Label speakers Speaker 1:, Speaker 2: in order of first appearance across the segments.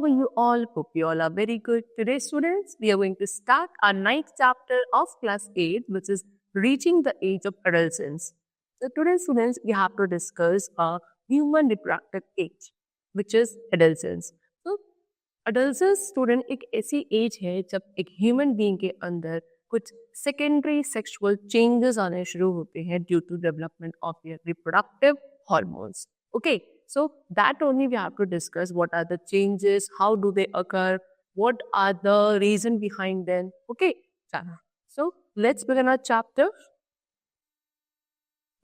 Speaker 1: are you all? Hope you all are very good. Today, students, we are going to start our ninth chapter of class 8, which is reaching the age of adolescence. So today, students, we have to discuss a human reproductive age, which is adolescence. So, adolescence student एक ऐसी as है जब एक human being के अंदर कुछ secondary sexual changes आने शुरू होते हैं due to development of your reproductive hormones. Okay, so that only we have to discuss what are the changes, how do they occur, what are the reason behind them. Okay, so let's begin our chapter.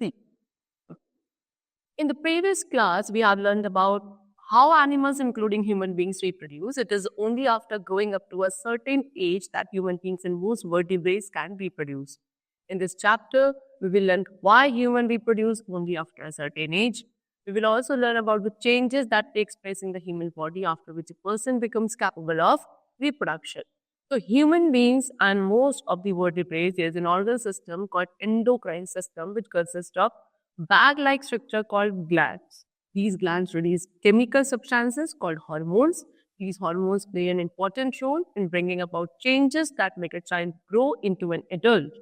Speaker 1: See, in the previous class we have learned about how animals including human beings reproduce. It is only after growing up to a certain age that human beings and most vertebrates can reproduce. In this chapter we will learn why humans reproduce only after a certain age. We will also learn about the changes that takes place in the human body after which a person becomes capable of reproduction. So human beings and most of the vertebrates, there is an organ system called endocrine system which consists of bag-like structure called glands. These glands release chemical substances called hormones. These hormones play an important role in bringing about changes that make a child grow into an adult.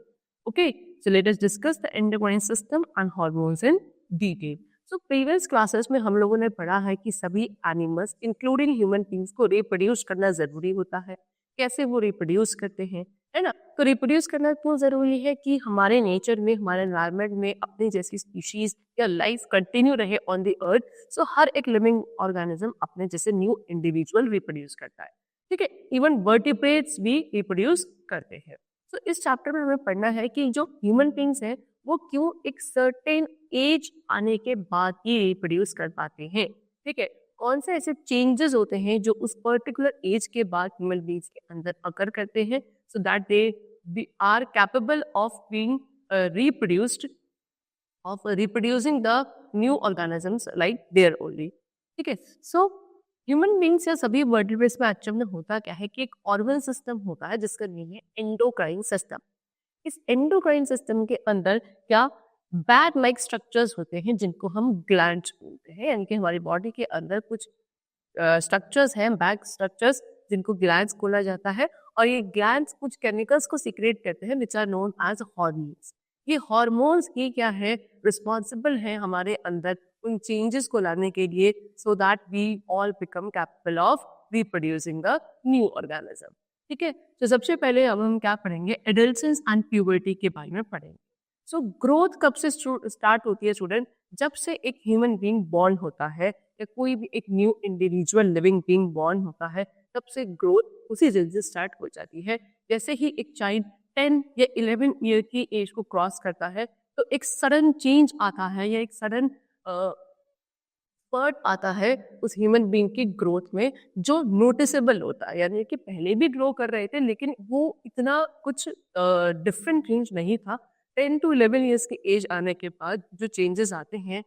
Speaker 1: Okay, so let us discuss the endocrine system and hormones in detail. So previous classes में हम लोगों ने पढ़ा है कि सभी animals including human beings को reproduce करना जरूरी होता है. कैसे वो रिप्रोड्यूस करते हैं, है ना? तो रिप्रोड्यूस करना क्यों जरूरी है कि हमारे नेचर में, हमारे एनवायरनमेंट में अपनी जैसी स्पीशीज या लाइफ कंटिन्यू रहे ऑन द अर्थ. सो हर एक लिविंग ऑर्गेनिज्म अपने जैसे न्यू इंडिविजुअल रिप्रोड्यूस करता है. ठीक है, इवन वर्टिब्रेट्स भी रिप्रोड्यूस करते हैं. तो इस चैप्टर में हमें पढ़ना है कि जो ह्यूमन बींग्स हैं वो क्यों एक सर्टेन एज आने के बाद ही रिप्रोड्यूस कर पाते हैं. ठीक है, कौन से ऐसे चेंजेस होते हैं जो उस पर्टिकुलर एज के बाद ह्यूमन बींग्स के अंदर अकर करते हैं so that they are capable of being reproducing the new organisms like their only. ठीक है, so ह्यूमन बींग्स या सभी वर्टिब्रेट्स में एक्चुअली में होता क्या है कि एक ऑर्गन सिस्टम होता है जिसका नेम है एंडोक्राइन सिस्टम. इस एंडोक्राइन सिस्टम के अंदर क्या बैग लाइक स्ट्रक्चर्स होते हैं जिनको हम ग्लैंड्स बोलते हैं. यानी कि हमारी बॉडी के अंदर कुछ स्ट्रक्चर्स हैं, बैग स्ट्रक्चर्स, जिनको ग्लैंड्स बोला जाता है. और ये ग्लैंड्स कुछ केमिकल्स को सीक्रेट करते हैं which are known as hormones. ये हार्मोन्स ही क्या है, रिस्पॉन्सिबल हैं हमारे अंदर उन चेंजेस को लाने के लिए so that we all become capable of reproducing the new organism. ठीक है, तो सबसे पहले अब हम क्या पढ़ेंगे, एडल्सेंस एंड प्यूबर्टी के बारे में पढ़ेंगे. सो ग्रोथ कब से स्टार्ट होती है स्टूडेंट? जब से एक ह्यूमन बीइंग बॉर्न होता है या कोई भी एक new individual living being born होता है तब से ग्रोथ उसी जल्द से स्टार्ट हो जाती है. जैसे ही एक चाइल्ड 10 या 11 ईयर की एज को क्रॉस करता है तो एक सडन चेंज आता है या एक सडन स्पर्ट आता है उस ह्यूमन बीइंग की ग्रोथ में जो नोटिसेबल होता है. यानी कि पहले भी ग्रो कर रहे थे लेकिन वो इतना कुछ डिफरेंट चेंज नहीं था. 10 to 11 ईयर्स की एज आने के बाद जो चेंजेस आते हैं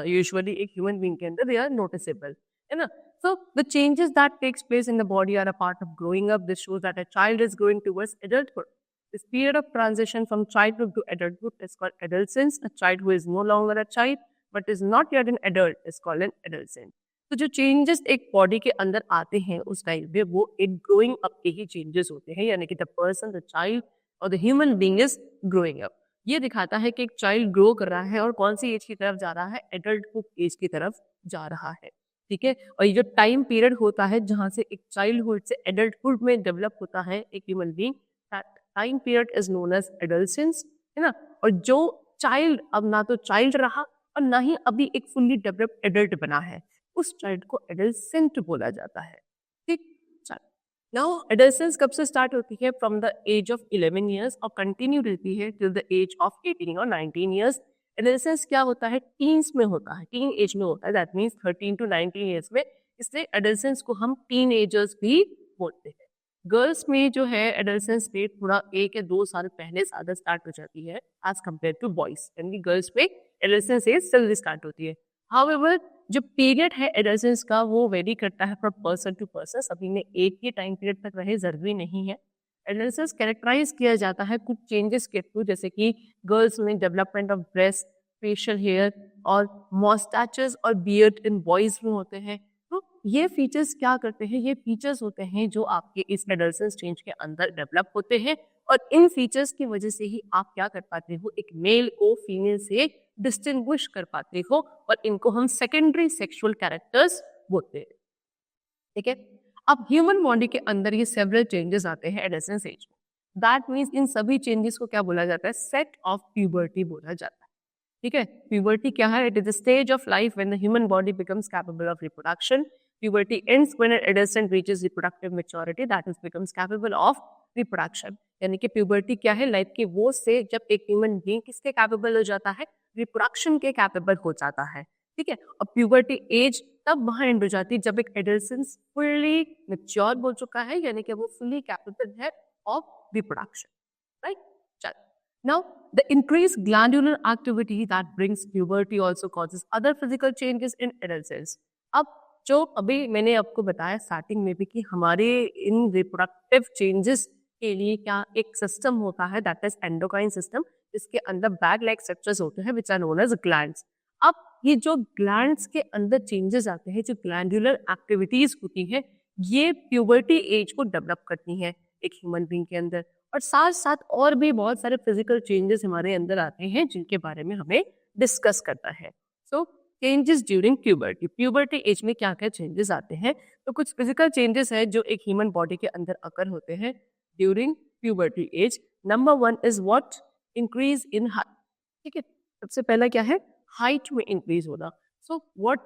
Speaker 1: यूजुअली एक ह्यूमन बीइंग के अंदर, दे आर नोटिसेबल, है ना? So the changes that takes place in the body are a part of growing up. This shows that a child is growing towards adulthood. This period of transition from childhood to adulthood is called adolescence. A child who is no longer a child but is not yet an adult is called an adolescent. तो जो changes एक body के अंदर आते हैं उस time पे वो एक growing up के ही changes होते हैं. यानी कि the person, the child or the human being is growing up. ये दिखाता है कि एक चाइल्ड ग्रो कर रहा है और कौन सी एज की तरफ जा रहा है, एडल्टहुड एज की तरफ जा रहा है. ठीक है, और ये जो टाइम पीरियड होता है जहाँ से एक चाइल्डहुड से एडल्टहुड में डेवलप होता है एक human being, that time period is known as adolescence, है ना? और जो चाइल्ड अब ना तो चाइल्ड रहा और ना ही अभी एक फुल्ली डेवलप्ड एडल्ट बना है, उस चाइल्ड को एडोलेसेंट बोला जाता है. ठीक, नाउ एडोलेसेंस कब से स्टार्ट होती है? From the age of 11 years और कंटिन्यू रहती है टिल द एज ऑफ 18 और 19 ईयर्स. एडोलेसेंस क्या होता है? टीन्स में होता है, टीन एज में होता है. दैट मीन्स 13 to 19 ईयर्स में. इसलिए एडोलेसेंस को हम टीन एजर्स भी बोलते हैं. गर्ल्स में जो है एडोलेसेंस में थोड़ा 1 या 2 साल पहले ज्यादा स्टार्ट हो जाती है एज कम्पेयर टू बॉयज. यानी गर्ल्स में एडोलेसेंस एज जल्दी स्टार्ट होती है. हाउएवर जो पीरियड है एडोलेसेंस का वो वेरी करता है फ्रॉम पर्सन टू पर्सन. सभी में एक ही टाइम पीरियड तक रहे जरूरी नहीं है. एडोलेसेंस कैरेक्टराइज किया जाता है कुछ चेंजेस के थ्रू, जैसे कि गर्ल्स में development of breast, facial hair और मॉस्टैचेस और बियर्ड इन बॉयज में होते हैं. तो ये फीचर्स क्या करते हैं, ये फीचर्स होते हैं जो आपके इस एडोलेसेंस स्टेज के अंदर डेवलप होते हैं, और इन फीचर्स की वजह से ही आप क्या कर पाते हो, एक मेल को फीमेल से डिस्टिंग्विश कर पाते हो, और इनको हम सेकेंडरी सेक्सुअल कैरेक्टर्स बोलते हैं। ठीक है, अब ह्यूमन बॉडी के अंदर ये सेवरल चेंजेस आते हैं एडोलेसेंस एज में। दैट मीन्स इन सभी चेंजेस को क्या बोला जाता है, सेट ऑफ प्यूबर्टी बोला जाता है। ठीक है, प्यूबर्टी क्या है, it is the stage of life when the human body becomes capable of reproduction. Puberty ends when an adolescent reaches reproductive maturity, that is becomes capable of reproduction। यानी कि puberty क्या है, लाइफ के वो से जब एक ह्यूमन बीइंग किसके कैपेबल हो जाता है, रिप्रोडक्शन के कैपेबल हो जाता है। ठीक है, और प्यूबर्टी एज तब वहां एंड हो जाती है जब एक एडolescent फुल्ली मैच्योर हो चुका है, यानी कि वो फुल्ली कैपेबल है ऑफ रिप्रोडक्शन, राइट। चलो, now the increased glandular activity that brings puberty also causes other physical changes in adolescents। अब जो अभी मैंने आपको बताया स्टार्टिंग में भी कि हमारे इन रिप्रोडक्टिव चेंजेस के लिए क्या एक सिस्टम होता है, दैट इज एंडोक्राइन सिस्टम, जिसके अंदर बैग लाइक स्ट्रक्चर्स होते हैं which are known as glands. अब ये जो ग्लैंड्स के अंदर चेंजेस आते हैं, जो ग्लैंडुलर एक्टिविटीज होती हैं, ये प्यूबर्टी एज को डेवलप करती हैं एक ह्यूमन बीइंग के अंदर, और साथ साथ और भी बहुत सारे फिजिकल चेंजेस हमारे अंदर आते हैं जिनके बारे में हमें डिस्कस करना है। So changes during puberty, puberty age में क्या क्या चेंजेस आते हैं, तो कुछ फिजिकल चेंजेस है जो एक ह्यूमन बॉडी के अंदर अकर होते हैं during puberty as. Number 1 is what, increase in height. ठीक है, सबसे पहला क्या है, हाइट में इंक्रीज होना। So what,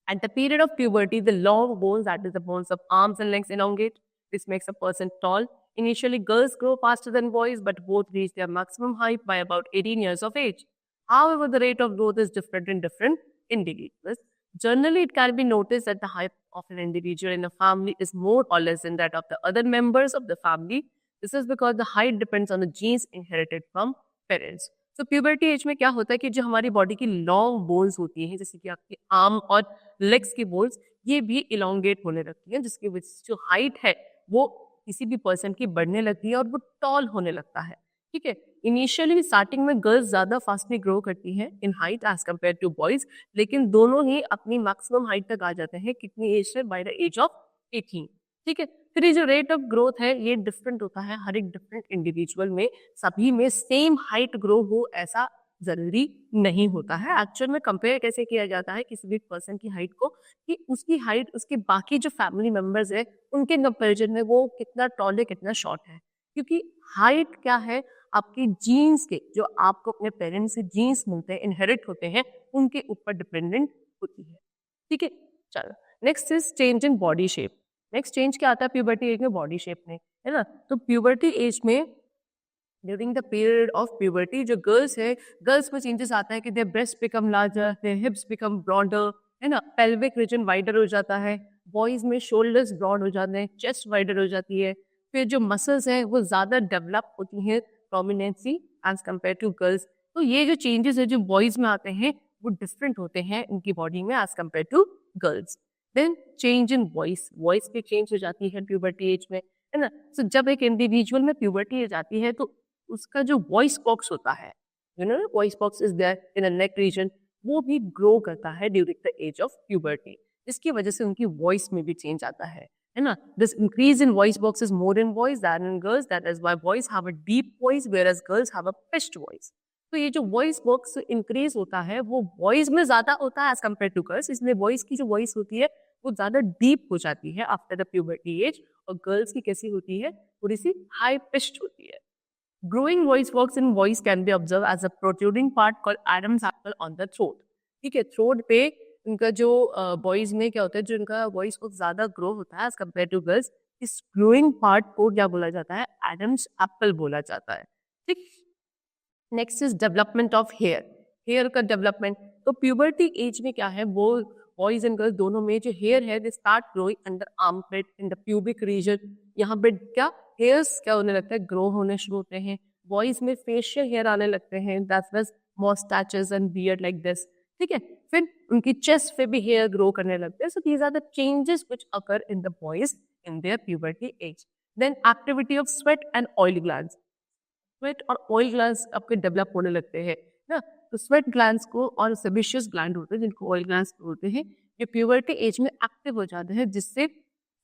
Speaker 1: at the period of puberty, the long bones, that is the bones of arms and legs, elongate. This makes a person tall. Initially, girls grow faster than boys, but both reach their maximum height by about 18 years of age. However, the rate of growth is different in different individuals. Generally, it can be noticed that the height of an individual in a family is more or less than that of the other members of the family. This is because the height depends on the genes inherited from parents. तो puberty age में क्या होता है कि जो हमारी body की long bones होती हैं, जैसे कि आपके आर्म और लेग्स की बोन्स, ये भी इलोंगेट होने लगती हैं, जिसकी वजह से जो हाइट है वो किसी भी पर्सन की बढ़ने लगती है और वो टॉल होने लगता है। ठीक है, इनिशियली स्टार्टिंग में गर्ल्स ज्यादा फास्टली ग्रो करती हैं in height as compare to boys, लेकिन दोनों ही अपनी मैक्सिमम हाइट तक आ जाते हैं कितनी एज से, बाय द एज ऑफ 18। ठीक है, फिर ये जो रेट ऑफ ग्रोथ है ये डिफरेंट होता है हर एक डिफरेंट इंडिविजुअल में, सभी में सेम हाइट ग्रो हो ऐसा जरूरी नहीं होता है। एक्चुअल में कंपेयर कैसे किया जाता है किसी भी पर्सन की हाइट को, कि उसकी हाइट उसके बाकी जो फैमिली मेंबर्स है उनके कंपेरिजन में वो कितना टॉल है कितना शॉर्ट है, क्योंकि हाइट क्या है, आपके जीन्स के, जो आपको अपने पेरेंट्स से जीन्स मिलते हैं, इनहेरिट होते हैं, उनके ऊपर डिपेंडेंट होती है। ठीक है, चलो next is change in body shape. Next change क्या आता है प्यूबर्टी एज में, बॉडी शेप में, है ना। तो प्यूबर्टी एज में during the period of puberty जो गर्ल्स है, गर्ल्स में चेंजेस आता है कि their breast become larger, their hips become broader, है ना, पेल्विक रीजन वाइडर हो जाता है। बॉयज में शोल्डर्स ब्रॉड हो जाते हैं, चेस्ट वाइडर हो जाती है, फिर जो मसल्स हैं वो ज्यादा डेवलप होती हैं prominency as compare to girls. तो ये जो चेंजेस है जो बॉयज में आते हैं वो डिफरेंट होते हैं इनकी बॉडी में as compare to girls. Then change in voice, voice भी चेंज हो जाती है प्यूबर्टी एज में, है ना। सो जब एक इंडिविजुअल में प्यूबर्टी एज आती है तो उसका जो वॉइस बॉक्स होता है, you know voice box is there in a neck region, वो भी ग्रो करता है during the age of puberty, जिसकी वजह से उनकी वॉइस में भी चेंज आता है ना। This increase in voice box is more in boys than in girls, that is why boys have a deep voice whereas girls have a pitched voice. तो ये जो वॉइस बॉक्स इंक्रीज होता है वो बॉयज में ज्यादा होता है एज कम्पेयर टू गर्ल्स, इसलिए बॉयज की जो वॉइस होती है वो ज्यादा डीप हो जाती है आफ्टर द प्यूबर्टी एज, और गर्ल्स की कैसी होती है, थोड़ी सी हाई पिच्ड होती है। Growing voice box in voice can be observed as a protruding part called Adam's apple on the throat। ठीक है, थ्रोट पे इनका जो बॉयज में क्या होता है, जो इनका वॉइस बहुत ज्यादा ग्रो होता है एज कम्पेयर टू गर्ल्स, इस ग्रोइंग पार्ट को क्या बोला जाता है, एडम्स एप्पल बोला जाता है। ठीक, next is development of hair, hair का डेवलपमेंट। तो प्यूबर्टी एज में क्या है, वो बॉयज एंड गर्ल्स दोनों में जो हेयर है they start growing under armpit in the pubic region. यहाँ पे क्या हेयर्स क्या होने लगता है, ग्रो होने शुरू होते हैं। बॉयज में फेशियल हेयर आने लगते हैं, that's was moustaches and beard like this. ठीक है, फिर उनकी चेस्ट पे भी हेयर ग्रो करने लगते हैं। So these are the changes which occur in the boys in their puberty age. Then activity of sweat and oil glands, sweat और ऑयल ग्लैंड्स आपके डेवलप होने लगते हैं ना। तो स्वेट ग्लैंड्स को और सेबेशियस ग्लैंड होते हैं जिनको ऑयल ग्लैंड्स बोलते हैं, ये प्यूबर्टी एज में एक्टिव हो जाते हैं, जिससे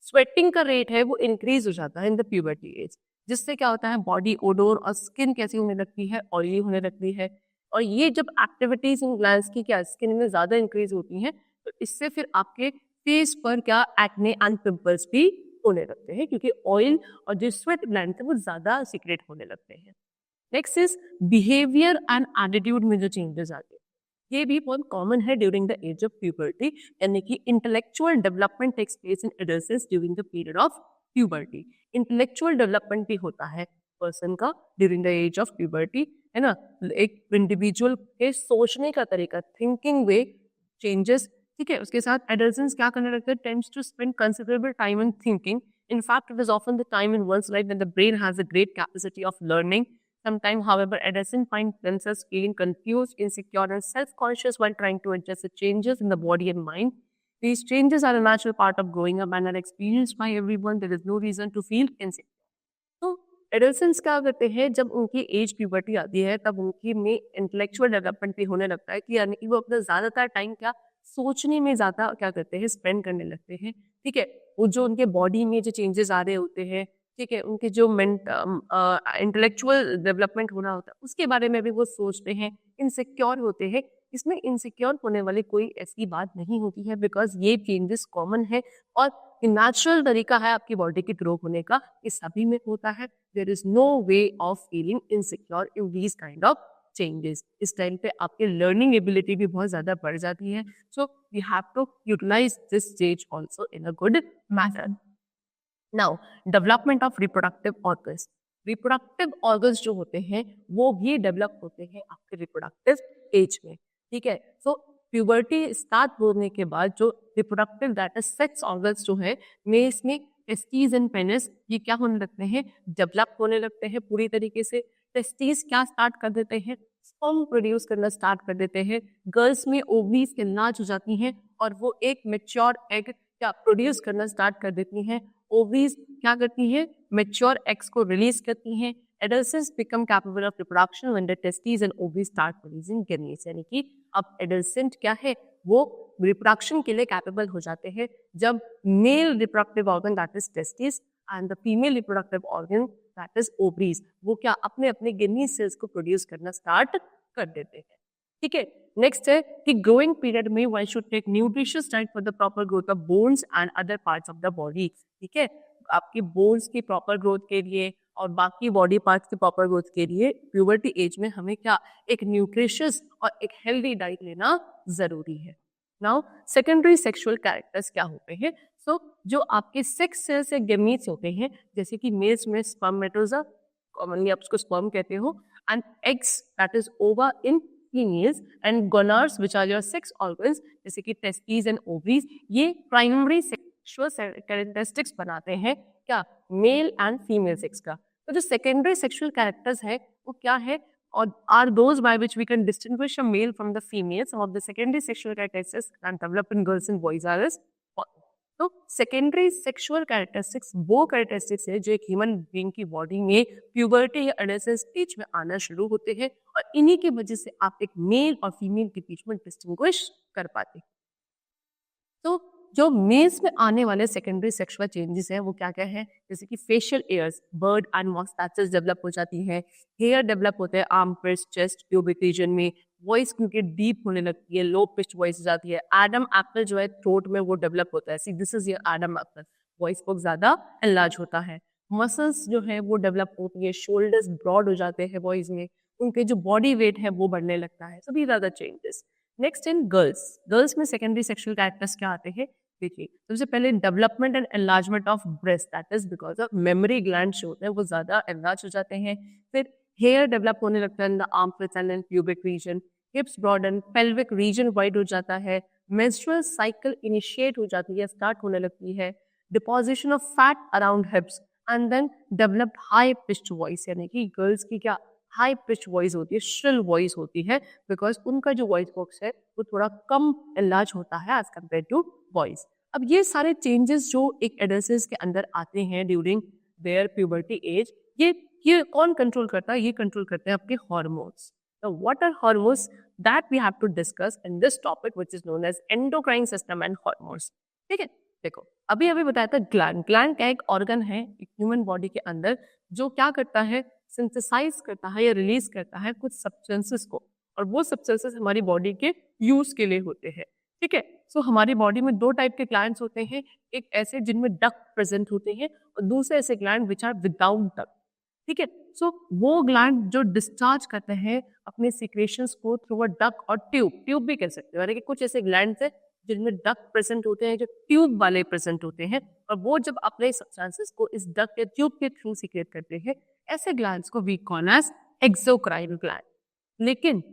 Speaker 1: स्वेटिंग का रेट है वो इंक्रीज हो जाता है इन द प्यूबर्टी एज, जिससे क्या होता है बॉडी ओडोर और स्किन कैसी होने लगती है, ऑयली होने लगती है। और ये जब एक्टिविटीज इन ग्लैंड्स की क्या स्किन में ज्यादा इंक्रीज होती हैं, तो इससे फिर आपके फेस पर क्या एक्ने एंड पिंपल्स भी होने लगते हैं, क्योंकि ऑयल और जो स्वेट ग्लैंड है वो ज्यादा सीक्रेट होने लगते हैं। Next is behaviour and attitude में जो चेंजेस आते हैं, ये भी बहुत कॉमन है during the age of puberty, यानी कि intellectual development takes place in adults during the period of puberty. Intellectual development भी होता है पर्सन का during the age of puberty, है ना। एक इंडिविजुअल के सोचने का तरीका, थिंकिंग वे चेंजेस, ठीक है। उसके साथ एडल्ट्स क्या करने लगते हैं, tends to spend considerable time in thinking. In fact, it is often the time in one's life when the brain has a great capacity of learning. Sometimes, however, adolescents find themselves feeling confused, insecure, and self-conscious while trying to adjust the changes in the body and mind. These changes are a natural part of growing up and are experienced by everyone. There is no reason to feel insecure. तो एडolescents क्या करते हैं, जब उनकी as puberty आती है तब उनकी में इंटेलेक्चुअल डेवलपमेंट भी होने लगता है, कि यानी कि वो अपना ज़्यादातर टाइम क्या सोचने में ज़्यादा क्या करते हैं, स्पेंड करने लगते हैं, ठीक है। वो जो उनके बॉडी में जो चेंजेस आ रहे होते हैं, ठीक है, उनके जो इंटेलेक्चुअल डेवलपमेंट हो रहा होता है उसके बारे में भी वो सोचते हैं, इनसिक्योर होते हैं। इसमें इनसिक्योर होने वाली कोई ऐसी बात नहीं होती है, बिकॉज ये चेंजेस कॉमन है और नेचुरल तरीका है आपकी बॉडी के ग्रो होने का, ये सभी में होता है। There is no way of feeling insecure in these kind of changes. इस टाइम पे आपकी लर्निंग एबिलिटी भी बहुत ज्यादा बढ़ जाती है, so you have to utilize this stage also in a good manner. Now development of reproductive organs. Reproductive organs जो होते हैं वो भी डेवलप होते हैं आपके रिप्रोडक्टिव एज में, ठीक है। सो प्यूबर्टी स्टार्ट होने के बाद जो reproductive that is sex organs जो है, मेल्स में टेस्टीज एंड पेनिस, ये क्या होने लगते हैं, डेवलप होने लगते हैं पूरी तरीके से। टेस्टीज क्या स्टार्ट कर देते हैं, स्पर्म प्रोड्यूस करना स्टार्ट कर देते हैं। गर्ल्स में ओवरीज एनलार्ज हो जाती हैं और वो एक मैच्योर एग क्या प्रोड्यूस करना स्टार्ट कर देती हैं। ओवरीज क्या करती हैं, मैच्योर एग्स को रिलीज करती हैं। Adolescents become capable of reproduction when the testes and ovaries start producing gametes, यानी कि अब एडल्सेंट क्या है, वो रिप्रोडक्शन के लिए कैपेबल हो जाते हैं जब male reproductive organ that is testis and the female reproductive organ that is ovaries, वो क्या अपने अपने गिनी सेल्स को प्रोड्यूस करना स्टार्ट कर देते हैं, ठीक है। नेक्स्ट है कि ग्रोइंग पीरियड में one should take nutritious diet for the proper growth of bones and other parts of the body, ठीक है। आपकी बोन्स की प्रॉपर ग्रोथ के लिए और बाकी बॉडी पार्ट्स के प्रॉपर ग्रोथ के लिए प्यूबर्टी एज में हमें क्या एक न्यूट्रिशियस और एक हेल्दी डाइट लेना जरूरी है। नाउ सेकेंडरी सेक्सुअल कैरेक्टर्स क्या होते हैं, सो जो आपके सेक्स सेल्स या गेमीट्स होते हैं, जैसे कि मेल्स में स्पर्मेटोजा, कॉमनली आप उसको स्पर्म कहते हो, and eggs that is ova in females, and gonads which are your sex organs जैसे कि टेस्टिस एंड ओवरीज, ये प्राइमरी सेक्सुअल कैरेक्टरिस्टिक्स बनाते हैं क्या, मेल एंड फीमेल सेक्स का। तो जो सेकेंडरी सेक्सुअल कैरेक्टर्स है वो क्या है, और are those by which we can distinguish a male from the female. Some of the secondary sexual characteristics can develop in girls and boys are age. तो secondary sexual characteristics वो characteristics है जो एक ह्यूमन बीइंग की body में puberty या adolescence stage में आना शुरू होते हैं, और इन्हीं की वजह से आप एक मेल और फीमेल के बीच में डिस्टिंग्विश कर पाते हैं। तो जो मेल्स में आने वाले सेकेंडरी सेक्सुअल चेंजेस हैं वो क्या क्या है, जैसे कि facial hairs, beard and moustaches develop हो जाती है, हेयर डेवलप होते हैं armpits, chest, pubic region में, वॉइस क्योंकि डीप होने लगती है, लो पिच वॉइस हो जाती है, एडम एप्पल जो है थ्रोट में वो डेवलप होता है, see this is your Adam Apple, voice बहुत ज्यादा एनलार्ज होता है, मसल्स जो है वो डेवलप होती है, शोल्डर्स ब्रॉड हो जाते हैं वॉइस में, उनके जो बॉडी वेट है वो बढ़ने लगता है, सभी ज्यादा changes. Next in girls, girls में सेकेंडरी सेक्सुअल कैरेक्टर्स क्या आते हैं, देखिए सबसे पहले development and enlargement of breast, that is because of memory gland जो होते हैं वो ज्यादा एनलार्ज हो जाते हैं। फिर हेयर डेवलप होने लगता है in the armpits and pubic region, hips broaden, pelvic region wide हो जाता है, मेंस्ट्रुअल साइकिल इनिशिएट हो जाती है, स्टार्ट होने लगती है, deposition of fat around hips and then developed high pitched voice, यानी कि गर्ल्स की क्या हाई पिच वॉइस होती है, श्रिल वॉइस होती है, बिकॉज उनका जो वॉइस बॉक्स है वो थोड़ा कम एनलार्ज होता है एज कम्पेयर टू वॉइस। अब ये सारे चेंजेस जो एक एडल्ट्स के अंदर आते हैं ड्यूरिंग देयर प्यूबर्टी एज, ये कौन कंट्रोल करता है, ये कंट्रोल करते हैं आपके hormones. What are hormones, that we have to discuss in this topic which is known as endocrine system and hormones. ठीक है, देखो अभी बताया था ग्लैंड। ग्लैंड क्या एक ऑर्गन है ह्यूमन बॉडी के अंदर जो क्या करता है, सिंथेसाइज करता है या रिलीज करता है कुछ सब्सटेंसेस को, और वो सब्सटेंसेस हमारी बॉडी के यूज के लिए होते हैं। ठीक है, सो हमारी बॉडी में दो टाइप के ग्लैंड्स होते हैं, एक ऐसे जिनमें डक्ट प्रेजेंट होते हैं और दूसरे ऐसे gland which are without duct. ठीक है, सो वो ग्लैंड जो डिस्चार्ज करते हैं अपने सिक्रेशंस को थ्रू अ डक्ट और ट्यूब, ट्यूब भी कह सकते हो, यानी कि कुछ ऐसे ग्लैंड्स है जिनमें डक्ट प्रेजेंट होते हैं, जो ट्यूब वाले प्रेजेंट होते हैं, और वो जब अपने सब्सटेंसेस को इस डक्ट या ट्यूब के थ्रू सीक्रेट करते हैं, ऐसे ग्लैंड्स को we call as exocrine gland. लेकिन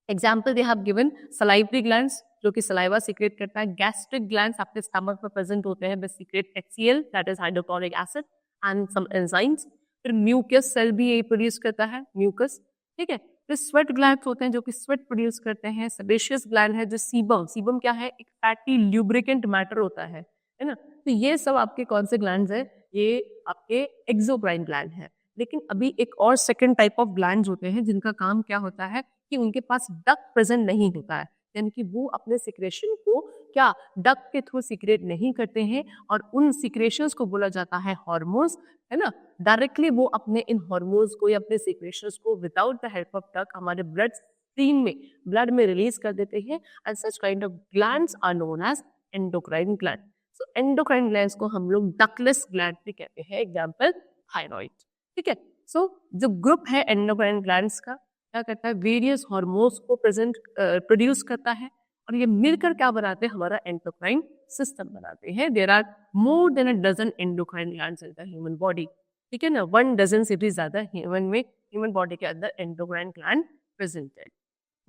Speaker 1: example they have given salivary glands जो कि सलाइवा सीक्रेट करता है, गैस्ट्रिक ग्लैंड्स आपके स्टमक में प्रेजेंट होते हैं, वे secrete HCl that is hydrochloric acid and some enzymes. फिर म्यूकस सेल भी ये प्रोड्यूस करता है, म्यूकस। ठीक है, फिर स्वेट ग्लैंड्स होते हैं जो कि स्वेट प्रोड्यूस करते हैं। सेबेशियस ग्लैंड है जो सीबम, सीबम क्या है, एक फैटी ल्यूब्रिकेंट मैटर होता है ना। तो ये सब आपके कौन से ग्लैंड्स है, ये आपके एक्सोक्राइन ग्लैंड है। लेकिन अभी एक और सेकंड टाइप ऑफ ग्लैंड्स होते हैं जिनका काम क्या होता है कि उनके पास डक्ट प्रेजेंट नहीं होता है, यानी कि वो अपने सिक्रेशन को क्या डक्ट के थ्रू सिक्रेट नहीं करते हैं, और उन सिक्रेशंस को बोला जाता है हार्मोन्स, है ना। डायरेक्टली वो अपने इन हार्मोन्स को या अपने सिक्रेशंस को without the help of duct हमारे ब्लड स्ट्रीम में, ब्लड में रिलीज कर देते हैं, and such kind of glands are known as endocrine gland. So endocrine glands को हम लोग डक्टलेस ग्लैंड भी कहते हैं, एग्जाम्पल थायराइड। ठीक है, सो जो ग्रुप है एंडोक्राइन ग्लैंड्स का क्या करता है, वेरियस हार्मोन्स को प्रोड्यूस करता है, और ये मिलकर क्या बनाते हैं, हमारा एंडोक्राइन सिस्टम बनाते हैं। There are more than a dozen endocrine glands in the human body. ठीक है ना, 1 डजन से भी ज्यादा ह्यूमन बॉडी के अंदर एंडोक्राइन ग्लैंड प्रेजेंट है।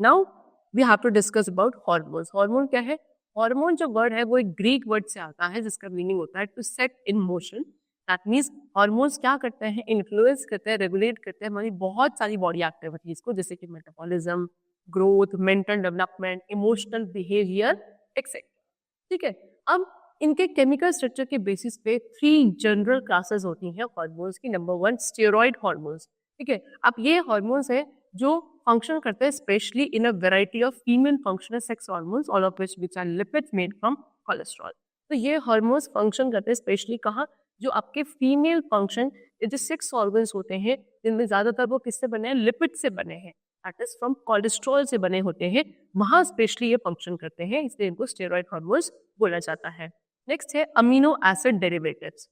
Speaker 1: Now we have to discuss about hormones. Hormone क्या है, हार्मोन जो वर्ड है वो एक ग्रीक वर्ड से आता है जिसका मीनिंग होता है to set in motion. That means hormones क्या करते हैं, इन्फ्लुएंस करते हैं, रेगुलेट करते हैं हमारी बहुत सारी बॉडी एक्टिविटीज को, जैसे कि metabolism, growth, mental development, emotional behaviour etcetera. ठीक है, अब इनके केमिकल स्ट्रक्चर के बेसिस पे 3 जनरल क्लासेस होती हैं हार्मोन्स की। Number 1 steroid hormones. ठीक है, अब ये हार्मोन्स है जो फंक्शन करते हैं specially in a variety of female functional sex hormones, all of which are lipids made from cholesterol. तो ये हार्मोन्स फंक्शन करते हैं स्पेशली कहाँ, जो आपके फीमेल फंक्शन, जो 6 ऑर्गन्स होते हैं जिनमें ज्यादातर वो किससे बने हैं, लिपिड से बने हैं, दैट इज फ्रॉम कोलेस्ट्रॉल से बने होते हैं, वहां स्पेशली ये फंक्शन करते हैं, इसलिए इनको स्टेरॉइड हार्मोन्स बोला जाता है। नेक्स्ट है अमीनो एसिड डेरिवेटिव्स।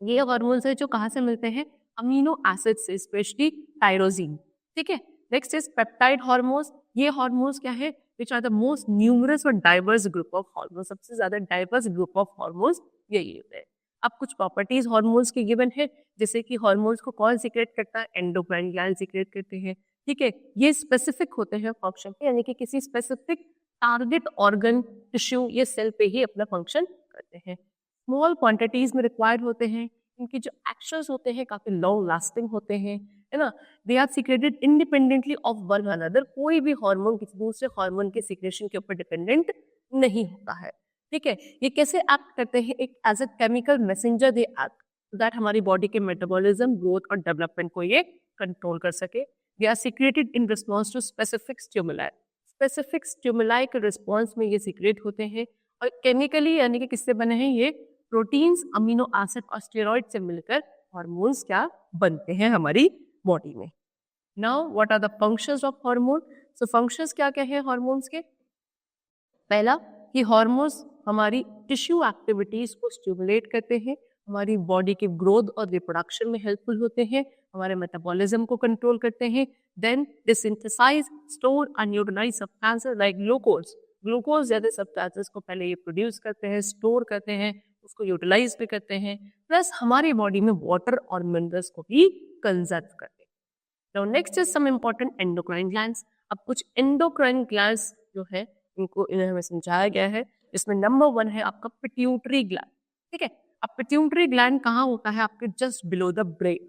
Speaker 1: ये हार्मोन्स है जो कहाँ से मिलते हैं, अमीनो एसिड से, स्पेशली टायरोसिन। ठीक है, नेक्स्ट इज पेप्टाइड हार्मोन्स। ये हार्मोन्स क्या है, which are the most numerous और डाइवर्स ग्रुप ऑफ हार्मोन्स, सबसे ज्यादा डाइवर्स ग्रुप ऑफ हार्मोन्स यही होते हैं। अब कुछ प्रॉपर्टीज हार्मोन्स की गिवन है, जैसे कि हार्मोन्स को कौन सीक्रेट करता है, एंडोक्राइन ग्लैंड सीक्रेट करते हैं। ठीक है, ये स्पेसिफिक होते हैं फंक्शन पे, यानी कि किसी स्पेसिफिक टारगेट ऑर्गन, टिश्यू या सेल पे ही अपना फंक्शन करते हैं। स्मॉल क्वांटिटीज में रिक्वायर्ड होते हैं, इनकी जो एक्शंस होते हैं काफी लॉन्ग लास्टिंग होते हैं, है ना। They are secreted independently of one another, कोई भी हार्मोन किसी दूसरे हार्मोन के सीक्रेशन के ऊपर डिपेंडेंट नहीं होता है। ठीक है, ये कैसे एक्ट करते हैं, act as a chemical messenger they act, that हमारी बॉडी के मेटाबॉलिज्म, ग्रोथ और डेवलपमेंट को ये कंट्रोल कर सके। They are secreted in response to specific stimuli, specific stimuli के रिस्पॉन्स में ये सीक्रेट होते हैं, और केमिकली यानी कि किससे बने हैं, ये प्रोटीन्स, अमीनो एसिड और स्टेरॉइड से मिलकर हार्मोन्स क्या बनते हैं हमारी बॉडी में। Now what are the functions of hormone. So functions क्या क्या है हार्मोन्स के, पहला कि हार्मोन्स हमारी टिश्यू एक्टिविटीज को स्टिमुलेट करते हैं, हमारी बॉडी की ग्रोथ और रिप्रोडक्शन में हेल्पफुल होते हैं, हमारे मेटाबॉलिज्म को कंट्रोल करते हैं। Then they synthesize, store and utilize substances like glucose, glucose जैसे सब्सटेंसेस को पहले ये प्रोड्यूस करते हैं, स्टोर करते हैं, उसको यूटिलाइज भी करते हैं, प्लस हमारी बॉडी में वाटर और मिनरल्स को भी कंजर्व करते हैं। Now next is some important endocrine glands. अब कुछ एंडोक्राइन ग्लैंड्स जो है इनको इन्हें हमें समझाया गया है, इसमें नंबर 1 है आपका पिट्यूटरी ग्लैंड। ठीक है, अब पिट्यूटरी ग्लैंड कहाँ होता है, आपके just below the brain,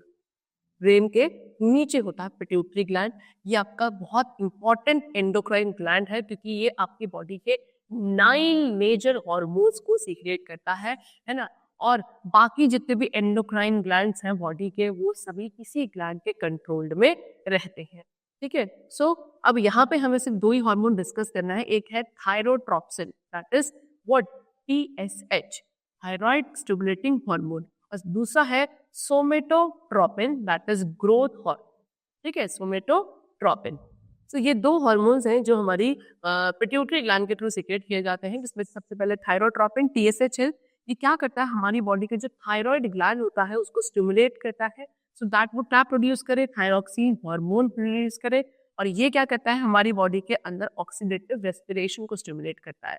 Speaker 1: brain के नीचे होता है पिट्यूटरी ग्लैंड। ये आपका बहुत इंपॉर्टेंट एंडोक्राइन ग्लैंड है, क्योंकि ये आपकी बॉडी के 9 मेजर हार्मोन्स को सीक्रेट करता है ना। और बाकी जितने भी एंडोक्राइन ग्लैंड्स हैं बॉडी के, वो सभी किसी ग्लैंड के कंट्रोल्ड में रहते हैं। ठीक है। सो अब यहाँ पे हमें सिर्फ दो ही हार्मोन डिस्कस करना है, एक है thyrotropin that is what TSH thyroid stimulating hormone, और दूसरा है somatotropin that is growth hormone. ठीक है, सोमेटोट्रोपिन। तो ये दो हार्मोन्स हैं जो हमारी पिट्यूटरी ग्लैंड के थ्रू सीक्रेट किए जाते हैं, जिसमें सबसे पहले थायरोट्रोपिन TSH है। ये क्या करता है, हमारी बॉडी के जो थायराइड ग्लैंड होता है उसको स्टिमुलेट करता है, सो दैट वो क्या प्रोड्यूस करे, थायरोक्सिन हार्मोन प्रोड्यूस करे, और ये क्या करता है, हमारी बॉडी के अंदर ऑक्सीडेटिव रेस्पिरेशन को स्टिमुलेट करता है।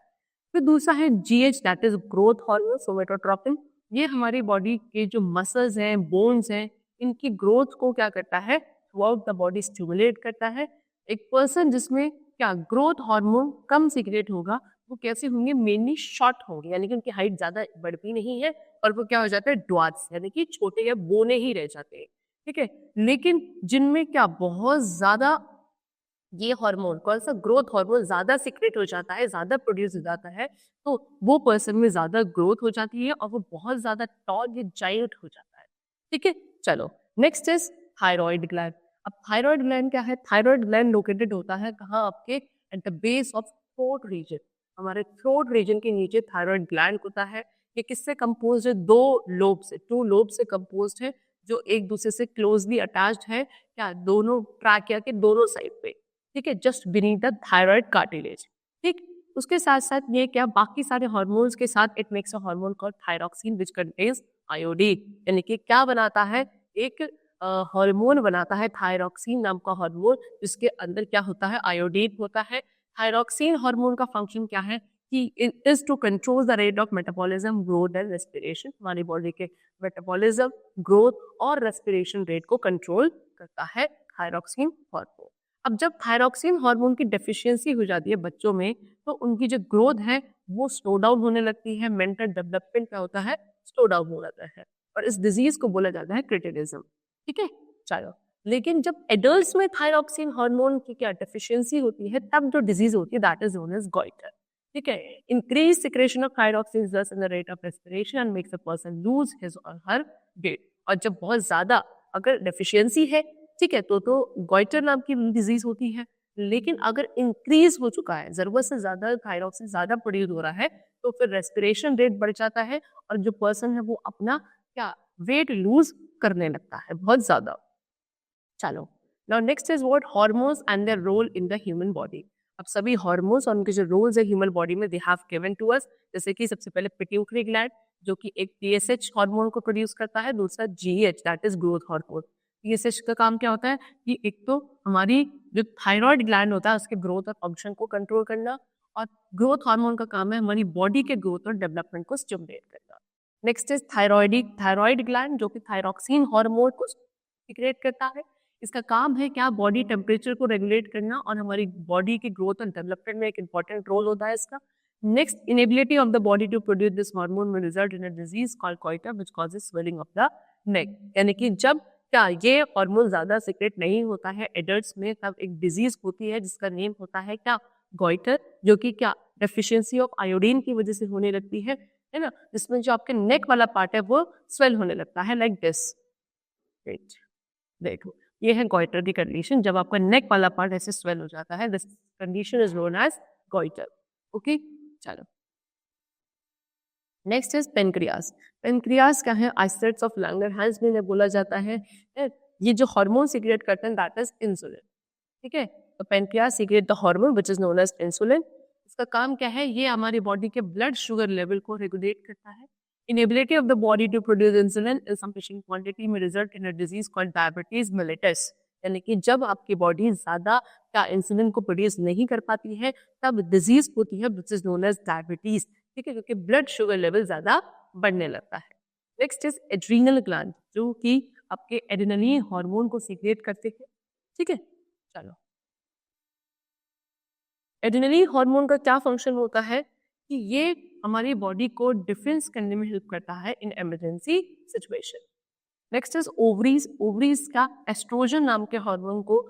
Speaker 1: फिर दूसरा है GH that is growth hormone somatotropin. ये हमारी बॉडी के जो मसल्स हैं, बोन्स हैं, इनकी ग्रोथ को क्या करता है, through out the body stimulate करता है। एक पर्सन जिसमें क्या ग्रोथ हार्मोन कम सीक्रेट होगा, वो कैसे होंगे, मेनली शॉर्ट होंगे, यानी कि उनकी हाइट ज्यादा बढ़ती नहीं है, और वो क्या हो जाते हैं, ड्वार्फ्स, यानी कि छोटे या बोने ही रह जाते हैं। ठीक है, लेकिन जिनमें क्या बहुत ज्यादा ये हार्मोन, कौन सा, ग्रोथ हार्मोन ज्यादा सीक्रेट हो जाता है, ज्यादा प्रोड्यूस हो जाता है, तो वो पर्सन में ज्यादा ग्रोथ हो जाती है और वो बहुत ज्यादा टॉल या जायंट हो जाता है। ठीक है, चलो नेक्स्ट इज थायराइड ग्लैंड। अब थायराइड ग्लैंड क्या है, थायराइड ग्लैंड लोकेटेड होता है कहाँ, आपके at the base of throat region. हमारे थ्रोट रीजन के नीचे थायराइड ग्लैंड होता है। ये किससे कंपोज है, दो लोब से, टू लोब से कंपोज है, जो एक दूसरे से क्लोजली अटैच्ड है, क्या, दोनों ट्रैकिया के दोनों साइड पे। ठीक है, just beneath the thyroid cartilage. ठीक, उसके साथ साथ ये क्या, बाकी सारे हार्मोन्स के साथ it makes a hormone called thyroxine which contains iodine, यानी कि क्या बनाता है, एक हार्मोन बनाता है थायरॉक्सिन नाम का हार्मोन, जिसके अंदर क्या होता है, आयोडीन होता है। थायरॉक्सिन हार्मोन का फंक्शन क्या है कि it is to control the rate of metabolism, growth and respiration. हमारी बॉडी के मेटाबॉलिज्म, ग्रोथ और रेस्पिरेशन रेट को कंट्रोल करता है थायरॉक्सिन हार्मोन। अब जब थायरॉक्सिन हार्मोन की डेफिशिएंसी हो जाती है बच्चों में, तो उनकी जो ग्रोथ है वो स्लो डाउन होने लगती है, मेंटल डेवलपमेंट क्या होता है, स्लो डाउन हो जाता है, और इस डिजीज को बोला जाता है क्रिटिनिज्म। ठीक है, चलो, लेकिन जब एडल्ट्स में थायरॉक्सिन हार्मोन की क्या डेफिशिएंसी होती है, तब जो डिजीज होती है that is known as goitre. ठीक है, increase secretion of thyroxine results in the rate of respiration and makes a person lose his or her wait. और जब बहुत ज्यादा अगर डेफिशिएंसी है, ठीक है, तो गॉइटर नाम की डिजीज होती है। लेकिन अगर इंक्रीज हो चुका है, जरूरत से ज्यादा थायरॉक्सिन ज्यादा प्रोड्यूस हो रहा है, तो फिर रेस्पिरेशन रेट बढ़ जाता है, और जो पर्सन है वो अपना क्या, वेट लूज करने लगता है बहुत ज्यादा। चलो, now next is what, hormones and their role in the human body. अब सभी हार्मोन्स और उनके जो रोल्स है ह्यूमन बॉडी में, they have given to us. जैसे कि सबसे पहले पिट्यूटरी ग्लैंड, जो कि एक TSH हार्मोन को प्रोड्यूस करता है, दूसरा GH that is growth hormone. TSH का काम क्या होता है कि एक तो हमारी जो थायराइड ग्लैंड होता है उसके ग्रोथ और फंक्शन को कंट्रोल करना, और ग्रोथ हार्मोन का काम है हमारी बॉडी के ग्रोथ और डेवलपमेंट को स्टिमुलेट करना। नेक्स्ट इज थायराइड ग्लैंड, जो कि थायरॉक्सिन हार्मोन को सीक्रेट करता है। इसका काम है क्या, बॉडी टेम्परेचर को रेगुलेट करना, और हमारी बॉडी की ग्रोथ और डेवलपमेंट में एक इंपॉर्टेंट रोल होता है इसका। Next, inability of the body to produce this hormone में result in a disease called goiter which causes swelling of the neck. यानी कि जब क्या ये हार्मोन ज्यादा सीक्रेट नहीं होता है एडल्ट्स में, तब एक डिजीज होती है जिसका नेम होता है क्या, goiter, जो कि क्या, डेफिशिएंसी ऑफ आयोडीन की वजह से होने लगती है ना, जिसमें जो आपके नेक वाला पार्ट है वो स्वेल होने लगता है लाइक दिस। देखो, ये है गॉइटर की कंडीशन, जब आपका नेक वाला पार्ट ऐसे स्वेल हो जाता है, this condition is known as goitre. Okay, चलो, नेक्स्ट इज पेनक्रियास। पेनक्रियास क्या है, आइसोलेट्स ऑफ लैंगरहैंस में बोला जाता है, ये जो हार्मोन सीक्रेट करते हैं दैट इज इंसुलिन। ठीक है, तो pancreas secrete the hormone which is known as insulin. इसका काम क्या है, ये हमारी बॉडी के ब्लड शुगर लेवल को रेगुलेट करता है। Inability of the body to produce insulin in sufficient quantity में result in a disease called diabetes mellitus. यानी कि जब आपकी बॉडी ज्यादा क्या इंसुलिन को प्रोड्यूस नहीं कर पाती है, तब डिजीज होती है which is known as diabetes. ठीक है, क्योंकि ब्लड शुगर लेवल ज्यादा बढ़ने लगता है। नेक्स्ट इज एड्रीनल ग्लैंड, जो कि आपके एड्रेनलिन हार्मोन को सीक्रेट करते हैं। ठीक है, चलो, एड्रेनलिन हार्मोन का क्या फंक्शन होता है कि ये हमारी बॉडी को डिफेंस करने में हेल्प करता है in emergency situation. Next is ovaries. Ovaries का एस्ट्रोजन नाम के हार्मोन को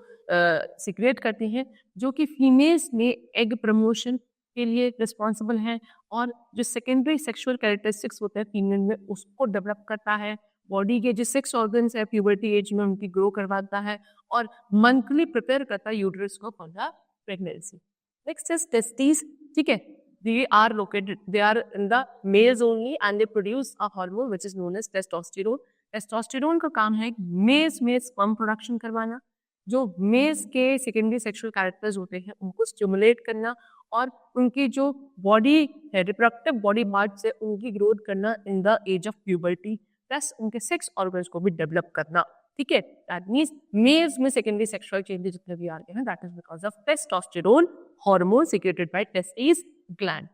Speaker 1: सीक्रेट करती हैं, जो कि फीमेल्स में एग प्रमोशन के लिए रिस्पॉन्सिबल हैं, और जो सेकेंडरी सेक्सुअल कैरेक्टरिस्टिक्स होते हैं फीमेल में उसको डेवलप करता है, बॉडी के जो 6 ऑर्गन्स है प्यूबर्टी एज में उनकी ग्रो करवाता है और मंथली प्रिपेयर करता है यूट्रस को for the pregnancy. Next is testis, ठीक है, they are in the males only and they produce a hormone which is known as testosterone. Testosterone का काम है मेल्स में स्पर्म प्रोडक्शन करवाना, जो मेल्स के सेकेंडरी सेक्सुअल कैरेक्टर्स होते हैं उनको स्टिमुलेट करना और उनकी जो बॉडी है रिप्रोडक्टिव बॉडी पार्ट से उनकी ग्रोथ करना in the age of puberty, plus उनके सेक्स ऑर्गन्स को भी डेवलप करना, ठीक है। दैट मींस मेल्स में सेकेंडरी सेक्सुअल चेंजेस जितने भी आते हैं that is because of testosterone hormone secreted by testis gland.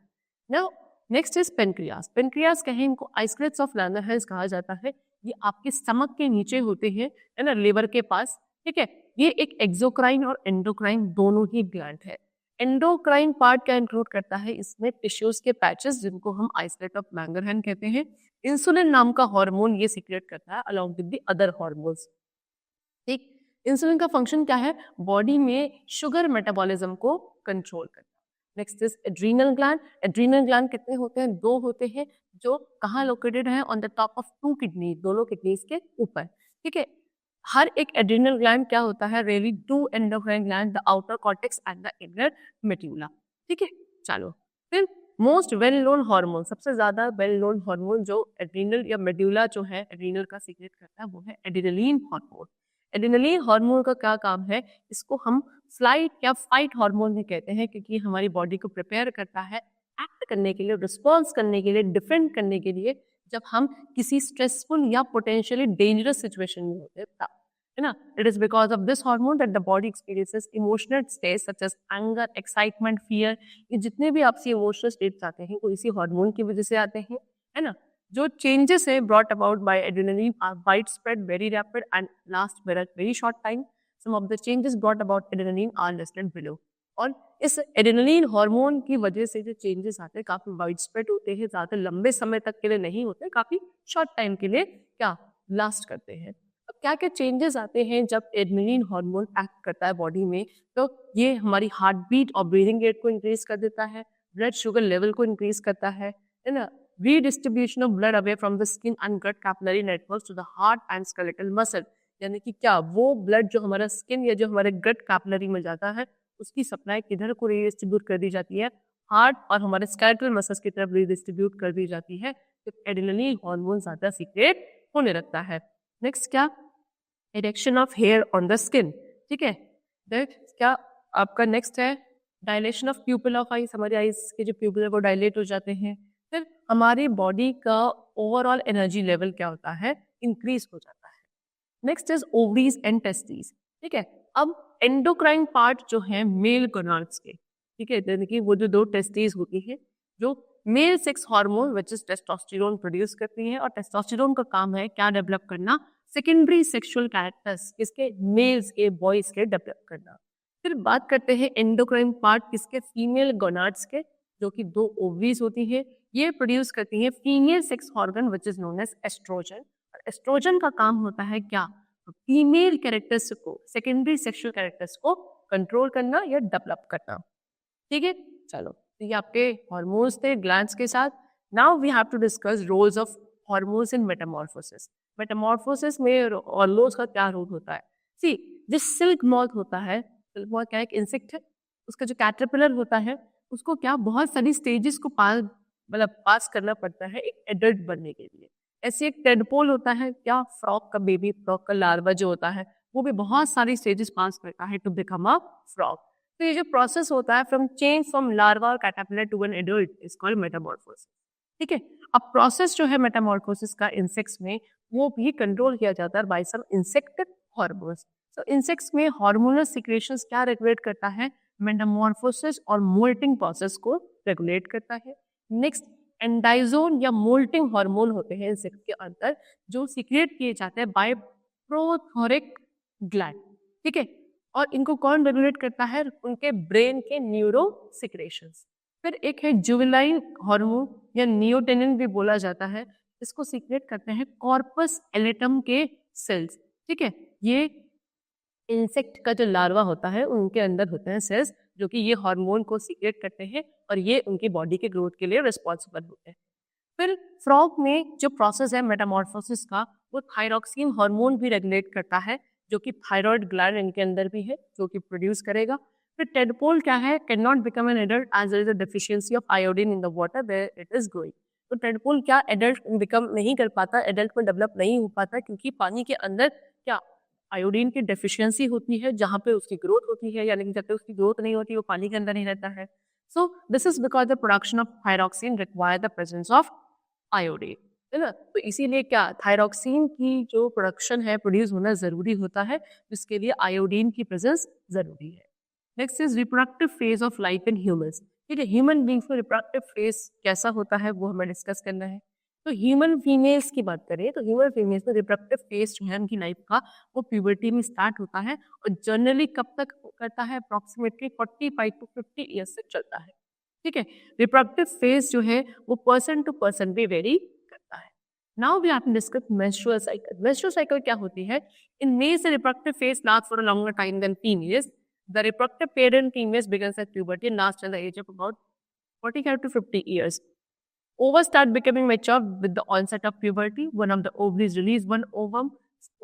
Speaker 1: Now next is pancreas. Pancreas कहें इनको आइसलेट्स ऑफ लैंगरहैंस कहा जाता है। ये आपके स्टमक के नीचे होते हैं, है ना, लिवर के पास, ठीक है। ये एक एक्सोक्राइन और एंडोक्राइन दोनों ही ग्लैंड है। एंडोक्राइन पार्ट क्या इंक्लूड करता है, इसमें टिश्यूज के पैचेस जिनको हम आइसलेट ऑफ लैंगरहैंस कहते हैं। इंसुलिन नाम का हार्मोन ये सीक्रेट करता है along with the other hormones, ठीक। इंसुलिन का फंक्शन क्या है, बॉडी में शुगर मेटाबॉलिज्म को कंट्रोल करना। Next is adrenal gland. Adrenal gland कितने होते हैं, 2 होते हैं, जो कहाँ लोकेटेड है, on the top of 2 kidney, दोनों किडनीज के ऊपर, ठीक है। हर एक एड्रीनल ग्लैंड क्या होता है, really 2 endocrine gland, the outer cortex and the inner medulla, ठीक है। चलो फिर मोस्ट वेल नोन हार्मोन, सबसे ज्यादा वेल नोन हार्मोन जो एड्रीनल या मेड्यूला जो है एड्रीनल का सीक्रेट करता है वो है एड्रेनलिन हार्मोन। एड्रेनलिन हार्मोन का क्या काम है, इसको हम फ्लाइट या फाइट हार्मोन भी कहते हैं क्योंकि हमारी बॉडी को प्रिपेयर करता है एक्ट करने के लिए, रिस्पॉन्स करने के लिए, डिफेंड करने के लिए, जब हम किसी स्ट्रेसफुल या पोटेंशियली डेंजरस सिचुएशन में होते हैं तब, है ना। It is because of this hormone that the body experiences emotional states such as anger, excitement, fear. ये जितने भी आपसे इमोशनल स्टेट्स आते हैं वो इसी हार्मोन की वजह से आते हैं, है ना। जो चेंजेस है brought about by adrenaline are widespread, very rapid and last for a very short time. Some of the changes brought about adrenaline are listed below. और इस एड्रेनलिन हार्मोन की वजह से जो चेंजेस आते हैं काफी वाइड स्प्रेड होते हैं, ज्यादा लंबे समय तक के लिए नहीं होते, काफी शॉर्ट टाइम के लिए क्या लास्ट करते हैं। अब क्या क्या चेंजेस आते हैं जब एड्रेनलिन हार्मोन एक्ट करता है बॉडी में, तो ये हमारी हार्ट बीट और ब्रीदिंग रेट को इंक्रीज कर देता है, ब्लड शुगर लेवल को इंक्रीज करता है ना, redistribution of blood away from the skin and gut capillary networks to the heart and skeletal muscle। यानी कि क्या वो ब्लड जो हमारा स्किन या जो हमारे गट कैपिलरी में जाता है उसकी सप्लाई किधर को रीडिस्ट्रीब्यूट कर दी जाती है, हार्ट और हमारे स्केलेटल मसल्स की तरफ रीडिस्ट्रीब्यूट कर दी जाती है, तो एड्रेनलिन हार्मोन ज्यादा सीक्रेट होने लगता है। नेक्स्ट क्या, erection of hair on the skin, ठीक है। क्या आपका नेक्स्ट है dilation of pupil of eyes, हमारे आईज के जो प्यूपिल है वो डायलेट हो जाते हैं। फिर हमारी बॉडी का ओवरऑल एनर्जी लेवल क्या होता है, इंक्रीज हो जाता है। Next is ovaries and testis, ठीक है। अब एंडोक्राइन पार्ट जो है मेल गोनाड्स के, ठीक है, यानी कि वो जो 2 टेस्टिस होती है जो male sex hormone which is testosterone produce करती है, और टेस्टोस्टेरोन का काम है क्या डेवलप करना, सेकेंडरी सेक्सुअल कैरेक्टर्स किसके, मेल्स के, बॉयज के डेवलप करना। फिर बात करते हैं एंडोक्राइन पार्ट किसके, फीमेल गोनाड्स के, जो कि 2 ओवरीज होती है, ये प्रोड्यूस करती है female sex organ which is known as estrogen. और एस्ट्रोजन का काम होता है क्या, फीमेल कैरेक्टर्स को, सेकेंडरी सेक्सुअल कैरेक्टर्स को कंट्रोल करना या डेवलप करना, ठीक है। चलो तो ये आपके हॉर्मोन्स थे ग्लैंड्स के साथ। Now we have to discuss roles of hormones in metamorphosis. Metamorphosis में हॉर्मोन्स का क्या रोल होता है, सी जिस सिल्क मॉथ होता है, सिल्क मॉथ क्या एक इंसेक्ट है, उसका जो कैटरपिलर होता है उसको क्या बहुत सारी स्टेजेस को पास करना पड़ता है एक एडल्ट बनने के लिए। ऐसे एक टेडपोल होता है क्या, फ्रॉग का बेबी, फ्रॉग का लार्वा जो होता है वो भी बहुत सारी स्टेजेस पास करता है टू बिकम अ फ्रॉग। तो ये जो प्रोसेस होता है from change from larva or caterpillar to an adult is called metamorphosis, ठीक है। अब प्रोसेस जो है मेटामॉर्फोसिस का इंसेक्ट्स में वो भी कंट्रोल किया जाता है बाय सम इंसेक्ट हार्मोन्स। तो इंसेक्ट्स में हार्मोनल सिक्रेशंस क्या रेगुलेट करता है, मेटामॉर्फोसिस और मोल्टिंग प्रोसेस को रेगुलेट करता है। नेक्स्ट एंडाइजोन या मोल्टिंग हार्मोन होते हैं इंसेक्ट के अंदर जो सीक्रेट किए जाते हैं बाय प्रोथोरिक ग्लैंड, ठीक है। और इनको कौन रेगुलेट करता है, उनके ब्रेन के न्यूरो सिक्रेशंस। फिर एक है जुवेनाइल हार्मोन या नियोटेनिन भी बोला जाता है, इसको सीक्रेट करते हैं कॉर्पस एलेटम के सेल्स, ठीक है। ये इंसेक्ट का जो लार्वा होता है उनके अंदर होते हैं सेल्स जो कि ये हार्मोन को सीक्रेट करते हैं और ये उनकी बॉडी के ग्रोथ के लिए रिस्पॉन्सिबल होते हैं। फिर फ्रॉग में जो प्रोसेस है मेटामॉर्फोसिस का, वो थायरॉक्सिन हार्मोन भी रेगुलेट करता है, जो कि थायराइड ग्लैंड इनके अंदर भी है, जो कि प्रोड्यूस करेगा। फिर टेडपोल क्या है, can not become an adult as there is a deficiency of iodine in the water where it is growing. तो टेडपोल क्या एडल्ट बिकम नहीं कर पाता, एडल्ट में डेवलप नहीं हो पाता, क्योंकि पानी के अंदर क्या आयोडीन की डेफिशिएंसी होती है, जहाँ पे उसकी ग्रोथ होती है, यानी कि जब तक उसकी ग्रोथ नहीं होती वो पानी के अंदर ही रहता है। So this is because the production of thyroxine require the presence of iodine, है ना। तो इसीलिए क्या थायरॉक्सिन की जो प्रोडक्शन है, प्रोड्यूस होना जरूरी होता है, जिसके लिए आयोडीन की प्रेजेंस जरूरी है। Next is reproductive phase of life in humans. ठीक है, ह्यूमन बींग्स में रिप्रोडक्टिव फेज कैसा होता है वो हमें डिस्कस करना है। तो ह्यूमन फीमेल्स की बात करें तो ह्यूमन फीमेल्स में रिप्रोडक्टिव फेज जो है उनकी लाइफ का, वो प्यूबर्टी में स्टार्ट होता है और जनरली कब तक करता है, अप्रॉक्सीमेटली 45 टू 50 ईयर्स तक चलता है। ठीक है, रिप्रोडक्टिव फेज जो है वो पर्सन टू पर्सन भी वेरी करता है। Now we have to discuss menstrual cycle. Menstrual cycle क्या होती है? In males the reproductive phase last for a longer time than females. The reproductive period in females begins at puberty and lasts till the age of about 45 to 50 years. Ovaries start becoming mature with the onset of puberty. One of the ovaries release one ovum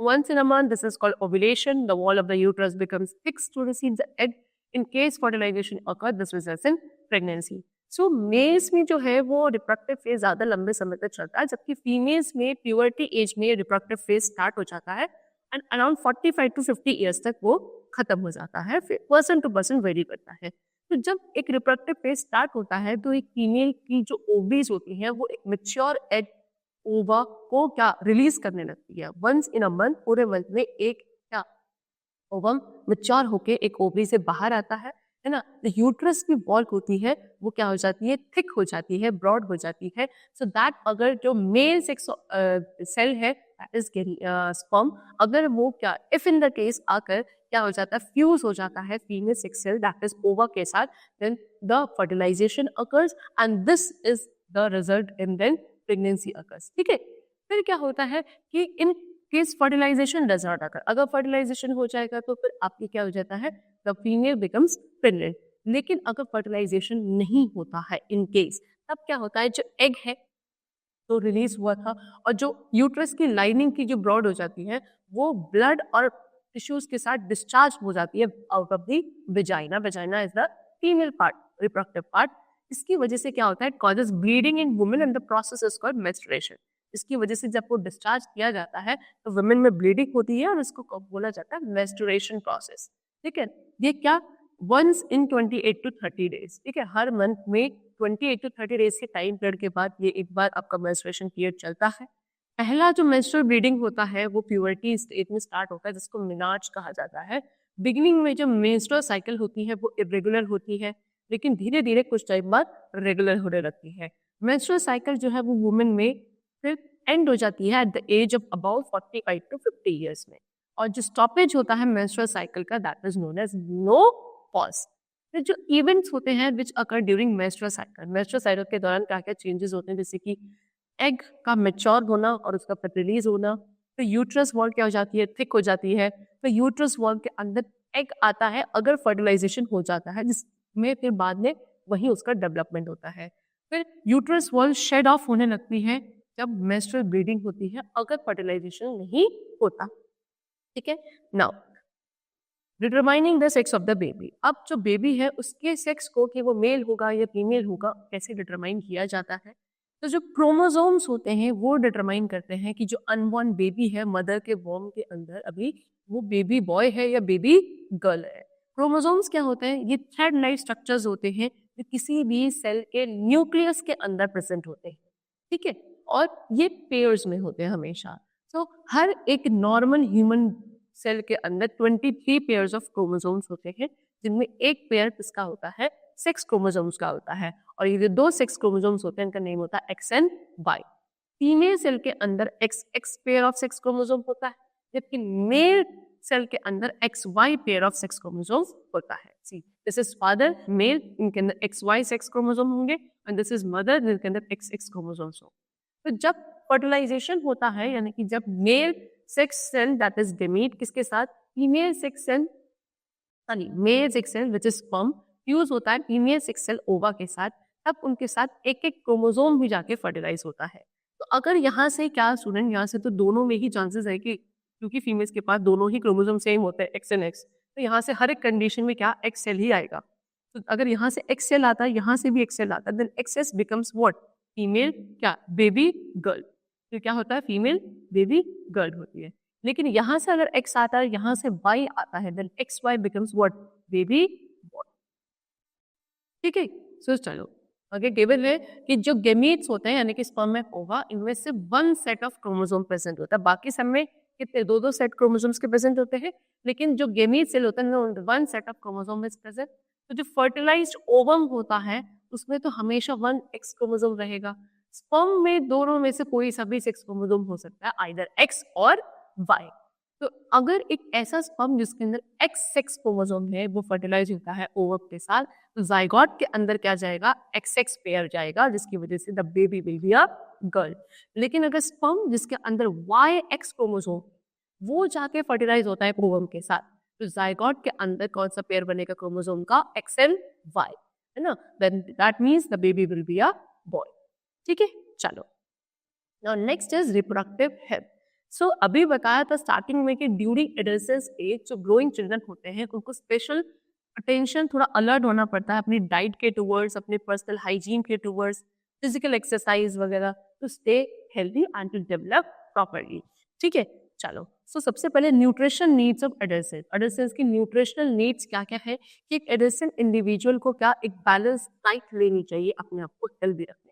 Speaker 1: once in a month. This is called ovulation. The wall of the uterus becomes fixed to receive the egg. In case fertilization occurs, this results in pregnancy. So males में जो है वो reproductive phase ज़्यादा लंबे समय तक चलता है, जबकि females में puberty age में reproductive phase start हो जाता है एंड अराउंड 45 टू 50 ईयर्स तक वो खत्म हो जाता है, फिर पर्सन टू पर्सन वेरी करता है। तो जब एक रिप्रोडक्टिव फेज स्टार्ट होता है तो एक फीमेल की जो ओवरीज होती हैं वो एक मैच्योर एग ओवा को क्या रिलीज करने लगती है। वंस इन अ मंथ, पूरे मंथ में एक क्या ओवम मैच्योर होके एक ओवरी से बाहर आता है ना। द यूट्रस की वॉल होती है वो क्या हो जाती है, थिक हो जाती है, ब्रॉड हो जाती है, सो दैट अगर जो मेल सेक्स सेल है दैट इज स्पर्म, अगर वो क्या इफ इन द केस आकर क्या हो जाता है, फ्यूज हो जाता है female sex cell that is ova के साथ, then the fertilization occurs and this is the result in then pregnancy occurs. ठीक है, फिर क्या होता है कि in case fertilization does not occur, अगर फर्टिलाइजेशन हो जाएगा तो फिर आपकी क्या हो जाता है, द फीमेल बिकम्स प्रेग्नेंट। लेकिन अगर फर्टिलाइजेशन नहीं होता है इन केस, तब क्या होता है, जो एग है तो रिलीज हुआ था और जो यूट्रस की लाइनिंग की जो ब्रॉड हो जाती है वो ब्लड और टिश्यूज के साथ डिस्चार्ज हो जाती है out of the vagina. Vagina is the female part, reproductive part. इसकी वजह से क्या होता है, causes bleeding in women and the process is called menstruation. इसकी वजह से जब वो डिस्चार्ज किया जाता है तो वुमेन में ब्लीडिंग होती है और इसको बोला जाता है मेंस्ट्रुएशन प्रोसेस। ठीक है, ये क्या वंस इन 28 टू 30 डेज। ठीक है, हर मंथ में 28 टू 30 डेज के टाइम पीरियड के बाद ये एक बार आपका मेंस्ट्रुएशन पीरियड चलता है। पहला जो मेंस्ट्रुअल ब्लीडिंग होता है वो प्यूबर्टी स्टेज में स्टार्ट होता है, जिसको मेनार्ज कहा जाता है। बिगिनिंग में जो मेंस्ट्रुअल साइकिल होती है वो इरेगुलर होती है, लेकिन धीरे धीरे कुछ टाइम बाद रेगुलर होने लगती है। मेंस्ट्रुअल साइकिल जो है वो वुमेन में फिर एंड हो जाती है at the age of about 45 to 50 years में। और जो स्टॉपेज होता है मेंस्ट्रुअल साइकिल का that is known as menopause. फिर जो इवेंट्स होते हैं which occur during menstrual cycle, menstrual cycle के दौरान क्या क्या चेंजेस होते हैं, जैसे कि एग का मैच्योर होना और उसका फिर रिलीज होना। तो यूट्रस वॉल क्या हो जाती है, थिक हो जाती है। तो यूट्रस वॉल के अंदर एग आता है अगर फर्टिलाइजेशन हो जाता है, जिसमें फिर बाद में वही उसका डेवलपमेंट होता है। फिर यूट्रस वॉल शेड ऑफ होने लगती है जब मेंस्ट्रुअल ब्लीडिंग होती है, अगर फर्टिलाइजेशन नहीं होता। ठीक है, now determining the sex of the baby. अब जो बेबी है उसके सेक्स को कि वो मेल होगा या फीमेल होगा कैसे डिटरमाइन किया जाता है, तो जो क्रोमोसोम्स होते हैं वो डिटरमाइन करते हैं कि जो अनबॉर्न बेबी है मदर के वॉर्म के अंदर अभी वो बेबी बॉय है या बेबी गर्ल है। क्रोमोसोम्स क्या होते हैं, ये थ्रेड लाइक स्ट्रक्चर्स होते हैं जो किसी भी सेल के न्यूक्लियस के अंदर प्रेजेंट होते हैं। ठीक है, और ये पेयर्स में होते हैं हमेशा। तो हर एक नॉर्मल ह्यूमन सेल के अंदर 23 पेयर्स ऑफ क्रोमोसोम्स होते हैं, जिनमें एक पेयर किसका होता है, सेक्स क्रोमोसोम्स का होता है। और ये जो दो सेक्स क्रोमोसोम्स होते हैं इनका नेम होता है X and Y. Female cell के अंदर X X pair of sex chromosome होता है, जबकि मेल सेल के अंदर X Y pair of sex chromosomes होता है। See this is father male, इनके अंदर एक्स वाई सेक्स क्रोमोसोम होंगे, एंड दिस इज मदर जिनके अंदर एक्स एक्स क्रोमोसोम्स होंगे। तो जब फर्टिलाइजेशन होता है, यानी कि जब male sex cell that is gamete किसके साथ, female sex cell sorry male sex cell which is sperm fuse होता है फीमेल सेक्स सेल ओवा के साथ, तब उनके साथ एक एक क्रोमोसोम भी जाके फर्टिलाइज होता है। तो अगर यहाँ से क्या स्टूडेंट, यहाँ से तो दोनों में ही चांसेस है कि क्योंकि फीमेल्स के पास दोनों ही क्रोमोसोम सेम होते हैं एक्स एंड एक्स, तो यहाँ से हर एक कंडीशन में क्या एक्स सेल ही आएगा। तो अगर यहाँ से एक्स सेल आता है, यहाँ से भी एक्स सेल आता है, then X becomes what, female क्या, बेबी गर्ल। तो क्या होता है, फीमेल बेबी गर्ल होती है। लेकिन यहाँ से अगर एक्स आता है, यहाँ से वाई आता है, then X Y becomes what, baby boy. ठीक है, सो चलो आगे गिवन है कि जो गेमीट्स होते हैं यानी कि स्पर्म में ओवा, इनमें से one set of chromosome present होता है। बाकी सब में कितने, दो दो सेट क्रोमोसोम्स के प्रेजेंट होते हैं, लेकिन जो गेमीट सेल होता है one set of chromosome is present. तो जो फर्टिलाइज्ड ओवम होता है उसमें तो हमेशा वन एक्स क्रोमोसोम रहेगा। स्पर्म में दोनों में से कोई सा भी सेक्स क्रोमोसोम हो सकता है, आइदर एक्स और वाई। तो अगर एक ऐसा स्पर्म जिसके अंदर एक्स सेक्स क्रोमोसोम है वो फर्टिलाइज होता है ओवम के साथ, तो जाइगोट के अंदर क्या जाएगा, एक्स एक्स पेयर जाएगा, जिसकी वजह से the baby will be a girl. लेकिन अगर स्पर्म जिसके अंदर वाई एक्स क्रोमोसोम वो जाके फर्टिलाइज होता है ओवम के साथ, तो जाइगोट के अंदर कौन सा पेयर बनेगा क्रोमोसोम का, एक्स एंड वाई, है ना, then that means the baby will be a boy. ठीक है, चलो now next is reproductive health. So अभी बताया था स्टार्टिंग में कि ड्यूरिंग एडोलेसेंस एज जो ग्रोइंग चिल्ड्रन होते हैं उनको स्पेशल अटेंशन, थोड़ा अलर्ट होना पड़ता है अपनी डाइट के टूवर्ड्स, अपने पर्सनल हाइजीन के टूवर्ड्स, फिजिकल एक्सरसाइज वगैरह, to stay healthy and to develop properly. ठीक है, चलो सो सबसे पहले nutrition needs of adolescence. Adolescence की न्यूट्रिशनल नीड्स क्या क्या है कि एक एडोलेसेंट इंडिविजुअल को क्या एक बैलेंस डाइट लेनी चाहिए अपने आप को हेल्दी रखने।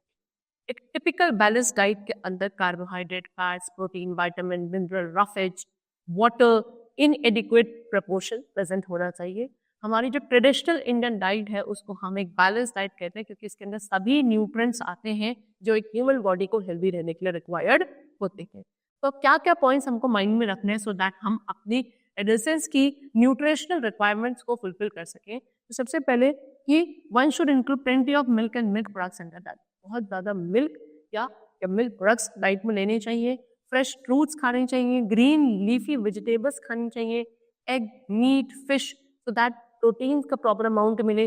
Speaker 1: एक टिपिकल बैलेंस डाइट के अंदर carbohydrate, fats, protein, vitamin, mineral, roughage, water in adequate proportion present होना चाहिए। हमारी जो ट्रेडिशनल इंडियन डाइट है उसको हम एक बैलेंस डाइट कहते हैं, क्योंकि इसके अंदर सभी न्यूट्रिएंट्स आते हैं जो एक ह्यूमन बॉडी को हेल्दी रहने के लिए रिक्वायर्ड होते हैं। तो क्या क्या पॉइंट्स हमको माइंड में रखने हैं सो दैट हम अपनी एडोलेसेंस की न्यूट्रिशनल रिक्वायरमेंट्स को फुलफिल कर सकें। तो सबसे पहले कि one should include plenty of milk and milk products under that. बहुत ज़्यादा मिल्क या मिल्क प्रोडक्ट्स डाइट में लेने चाहिए, फ्रेश फ्रूट्स खाने चाहिए, ग्रीन लीफी वेजिटेबल्स खानी चाहिए, egg, meat, fish, so that protein का प्रॉपर अमाउंट मिले।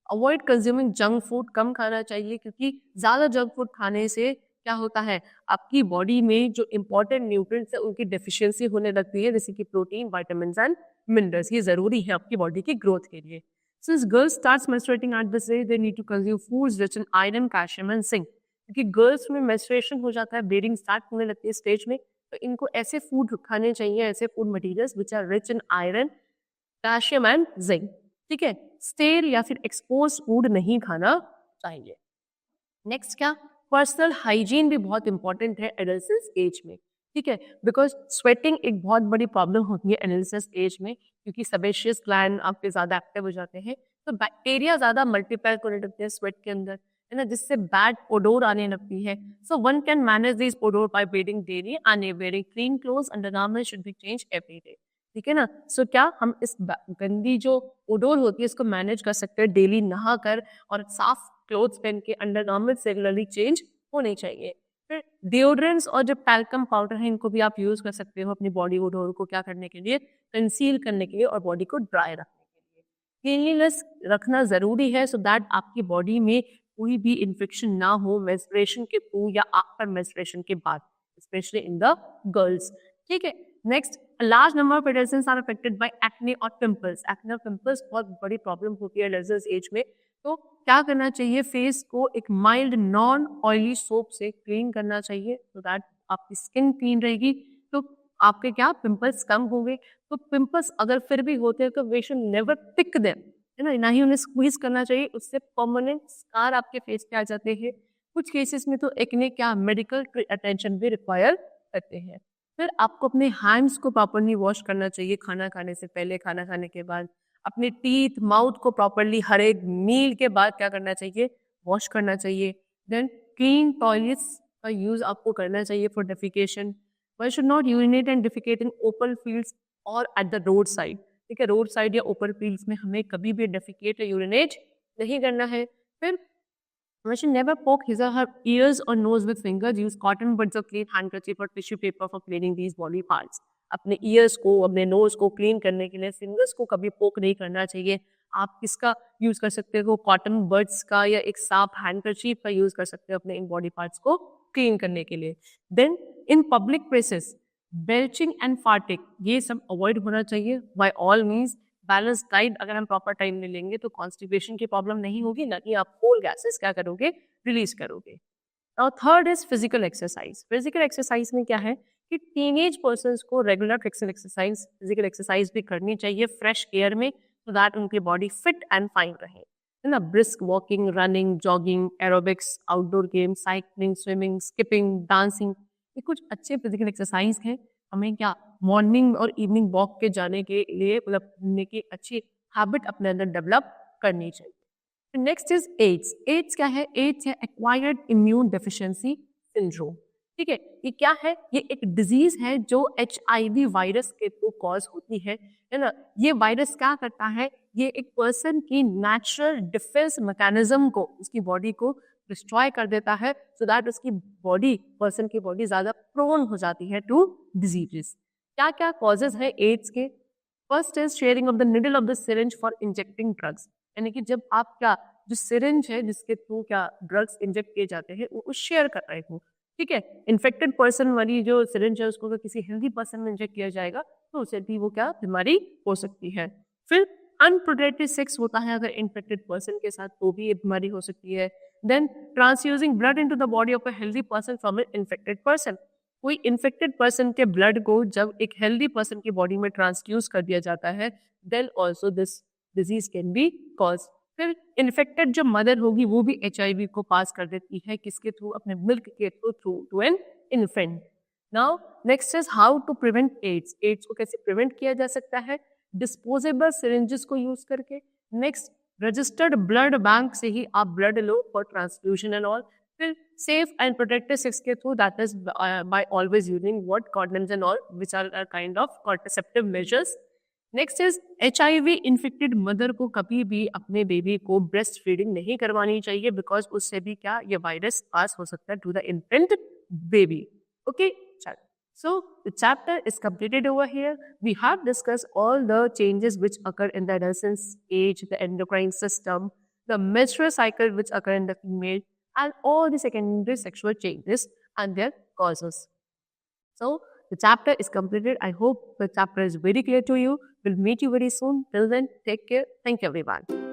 Speaker 1: अवॉइड कंज्यूमिंग जंक फूड, कम खाना चाहिए, क्योंकि ज़्यादा जंक फूड खाने से क्या होता है आपकी बॉडी में जो इंपॉर्टेंट न्यूट्रिएंट्स है उनकी डेफिशिएंसी होने लगती है, जैसे कि प्रोटीन, विटामिन एंड मिनरल्स। ये ज़रूरी है आपकी बॉडी की ग्रोथ के लिए। Since girls starts menstruating at this age, they need to consume foods rich in iron, calcium and zinc. क्योंकि गर्ल्स में menstruation हो जाता है, ब्लीडिंग स्टार्ट होने लगती है स्टेज में, तो इनको ऐसे फूड खाने चाहिए, ऐसे food materials which are rich in iron, calcium and zinc. ठीक है, स्टेल या फिर एक्सपोज फूड नहीं खाना चाहिए। नेक्स्ट क्या, पर्सनल हाइजीन भी बहुत इंपॉर्टेंट है एडोलेसेंस एज में। ठीक है, बिकॉज स्वेटिंग एक बहुत बड़ी प्रॉब्लम होती है एडोलेसेंस एज में, क्योंकि सेबेशियस ग्लैंड आपके ज़्यादा एक्टिव हो जाते हैं, तो बैक्टीरिया ज़्यादा मल्टीप्लाई करने लगते हैं स्वेट के अंदर, है ना, जिससे बैड ओडोर आने लगती है। So one can manage this odour by bathing daily and wearing clean clothes, undergarments should be change every day. ठीक है ना, सो क्या हम इस गंदी जो ओडोर होती है इसको मैनेज कर सकते हैं डेली नहा कर, और साफ क्लोथ्स पहन के, अंडरगारमेंट्स रेगुलरली चेंज होने चाहिए। फिर डिओड्रेंट्स और जो टैल्कम पाउडर है इनको भी आप यूज कर सकते हो अपनी बॉडी ओडोर को क्या करने के लिए, कंसील करने के लिए और बॉडी को ड्राई रखने के लिए। क्लीनलीनेस रखना जरूरी है सो दैट आपकी बॉडी में कोई भी इन्फेक्शन ना हो मेंस्ट्रुएशन के थ्रू या आफ्टर मेंस्ट्रुएशन के बाद, स्पेशली इन द गर्ल्स। ठीक है, next, large number of adolescents are affected by acne और पिंपल्स। एक्ने और पिंपल्स बहुत बड़ी प्रॉब्लम होती है एडोलेसेंस एज में। तो क्या करना चाहिए, फेस को एक माइल्ड नॉन ऑयली सोप से क्लीन करना चाहिए, सो दैट आपकी स्किन क्लीन रहेगी, तो आपके क्या पिंपल्स कम होंगे। तो पिंपल्स अगर फिर भी होते हैं तो we should never pick them, है ना, ना ही उन्हें स्क्वीज करना चाहिए, उससे परमानेंट स्कार आपके फेस पे आ जाते हैं। कुछ केसेस में तो एक्ने क्या मेडिकल अटेंशन भी रिक्वायर करते हैं। फिर आपको अपने हैंड्स को प्रॉपरली वॉश करना चाहिए, खाना खाने से पहले, खाना खाने के बाद, अपने टीथ माउथ को प्रॉपरली हर एक मील के बाद क्या करना चाहिए, वॉश करना चाहिए। देन क्लीन टॉयलेट्स का यूज आपको करना चाहिए for defecation. One should not urinate and defecate in open fields और एट द रोड साइड। ठीक है, रोड साइड या ओपन फील्ड्स में हमें कभी भी डेफिकेट या यूरिनेट नहीं करना है। फिर one should never poke his or her ears or nose with fingers. Use cotton buds or clean handkerchief or tissue paper for cleaning these body parts. अपने ईयर्स को, अपने नोज को क्लीन करने के लिए फिंगर्स को कभी पोक नहीं करना चाहिए, आप किसका यूज कर सकते हो, कॉटन बड्स का या एक साफ हैंडकरचीफ का यूज कर सकते हो अपने इन बॉडी पार्ट्स को क्लीन करने के लिए। Then in public places belching and farting ये सब अवॉइड होना चाहिए by all means. Balance diet अगर हम प्रॉपर टाइम में लेंगे तो कॉन्स्टिपेशन की प्रॉब्लम नहीं होगी, ना कि आप कोल गैसेस क्या करोगे, रिलीज करोगे। और third is physical exercise. Physical exercise में क्या है कि टीनेज पर्सन्स को रेगुलर फिजिकल एक्सरसाइज भी करनी चाहिए फ्रेश एयर में, सो दैट उनकी बॉडी फिट एंड फाइन रहे, है ना। Brisk walking, running, jogging, aerobics, outdoor game, cycling, swimming, skipping, dancing, ये कुछ अच्छे फिजिकल एक्सरसाइज हैं। हमें क्या मॉर्निंग और इवनिंग वॉक के जाने के लिए मतलब घूमने की अच्छी हैबिट अपने अंदर डेवलप करनी चाहिए। Next is ads. एड्स क्या है? एड्स है एक्वायर्ड इम्यून डेफिशिएंसी सिंड्रोम। ठीक है, ये क्या है? ये एक डिजीज है जो HIV वायरस के थ्रू कॉज होती है ना। ये वायरस क्या करता है? ये एक पर्सन की नेचुरल डिफेंस मैकेनिज्म को, उसकी बॉडी को डिस्ट्रॉय कर देता है, सो दैट उसकी बॉडी, पर्सन की बॉडी ज्यादा प्रोन हो जाती है टू डिजीजेस। क्या क्या कॉजेज है एड्स के? First is sharing of the needle of the syringe for injecting drugs, यानी कि जब आप क्या जो सिरिंज है जिसके थ्रू क्या ड्रग्स इंजेक्ट किए जाते हैं वो शेयर कर रहे हो। ठीक है, इन्फेक्टेड पर्सन वाली जो सिरिंज है उसको अगर किसी हेल्दी पर्सन में इंजेक्ट किया जाएगा तो उसे भी वो क्या बीमारी हो सकती है। फिर अनप्रोटेक्टेड सेक्स होता है अगर इन्फेक्टेड पर्सन के साथ, तो भी ये बीमारी हो सकती है। Then transfusing blood into the body of a healthy person from an infected person. कोई इन्फेक्टेड पर्सन के ब्लड को जब एक हेल्दी पर्सन की बॉडी में ट्रांसफ्यूज कर दिया जाता है, then also this disease can be cause. फिर इन्फेक्टेड जो मदर होगी वो भी HIV को पास कर देती है, किसके थ्रू? अपने मिल्क के through to an infant. Now next is how to prevent AIDS. AIDS को कैसे प्रिवेंट किया जा सकता है? डिस्पोजेबल सिरिंजेस को यूज करके। नेक्स्ट, रजिस्टर्ड ब्लड बैंक से ही आप ब्लड लो फॉर ट्रांसफ्यूजन एंड ऑल। फिर सेफ एंड प्रोटेक्टेड सेक्स के through, that is by always using what condoms and all which are kind of contraceptive measures. Next is HIV infected mother को कभी भी अपने बेबी को breast feeding नहीं करवानी चाहिए, बिकॉज उससे भी क्या ये वायरस पास हो सकता है to the infant baby. Okay, चलो, so the chapter is completed over here. We have discussed all the changes which occur in the adolescence age, the endocrine system, the menstrual cycle which occur in the female, and all the secondary sexual changes and their causes. So the chapter is completed. I hope the chapter is very clear to you. We'll meet you very soon. Till then, take care. Thank you, everyone.